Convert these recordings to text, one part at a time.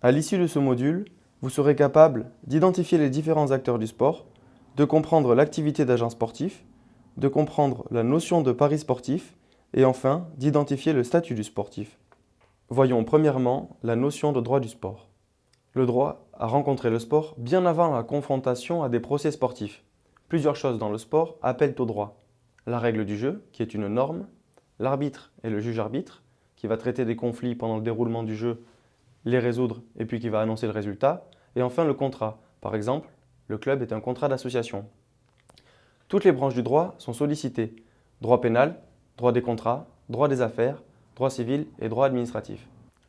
À l'issue de ce module, vous serez capable d'identifier les différents acteurs du sport, de comprendre l'activité d'agent sportif, de comprendre la notion de pari sportif et enfin d'identifier le statut du sportif. Voyons premièrement la notion de droit du sport. Le droit a rencontré le sport bien avant la confrontation à des procès sportifs. Plusieurs choses dans le sport appellent au droit. La règle du jeu, qui est une norme, l'arbitre et le juge-arbitre, qui va traiter des conflits pendant le déroulement du jeu, les résoudre et puis qui va annoncer le résultat, et enfin le contrat. Par exemple, le club est un contrat d'association. Toutes les branches du droit sont sollicitées. Droit pénal, droit des contrats, droit des affaires, droit civil et droit administratif.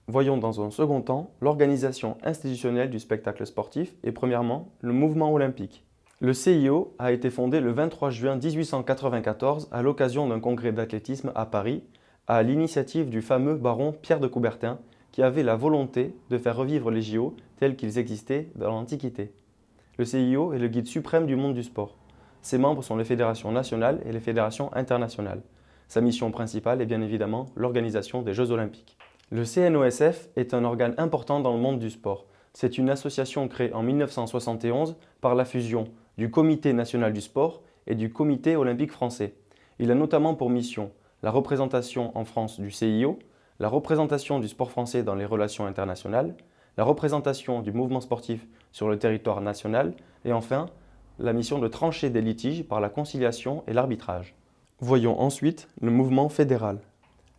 Voyons dans un second temps l'organisation institutionnelle du spectacle sportif et premièrement le mouvement olympique. Le CIO a été fondé le 23 juin 1894 à l'occasion d'un congrès d'athlétisme à Paris, à l'initiative du fameux baron Pierre de Coubertin qui avait la volonté de faire revivre les JO tels qu'ils existaient dans l'Antiquité. Le CIO est le guide suprême du monde du sport. Ses membres sont les fédérations nationales et les fédérations internationales. Sa mission principale est bien évidemment l'organisation des Jeux olympiques. Le CNOSF est un organe important dans le monde du sport. C'est une association créée en 1971 par la fusion du Comité national du sport et du Comité olympique français. Il a notamment pour mission la représentation en France du CIO, la représentation du sport français dans les relations internationales, la représentation du mouvement sportif sur le territoire national et enfin la mission de trancher des litiges par la conciliation et l'arbitrage. Voyons ensuite le mouvement fédéral.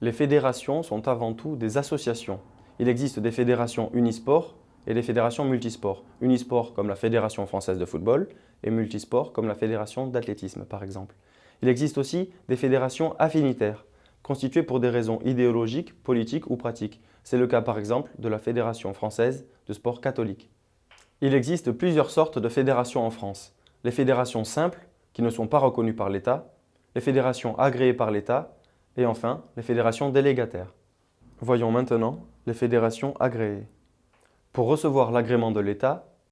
Les fédérations sont avant tout des associations. Il existe des fédérations unisport et des fédérations multisports. Unisport comme la Fédération française de football et multisport comme la Fédération d'athlétisme par exemple. Il existe aussi des fédérations affinitaires, constituées pour des raisons idéologiques, politiques ou pratiques. C'est le cas par exemple de la Fédération française de sport catholique. Il existe plusieurs sortes de fédérations en France. Les fédérations simples, qui ne sont pas reconnues par l'État, les fédérations agréées par l'État et enfin les fédérations délégataires. Voyons maintenant les fédérations agréées. Pour recevoir l'agrément de l'État,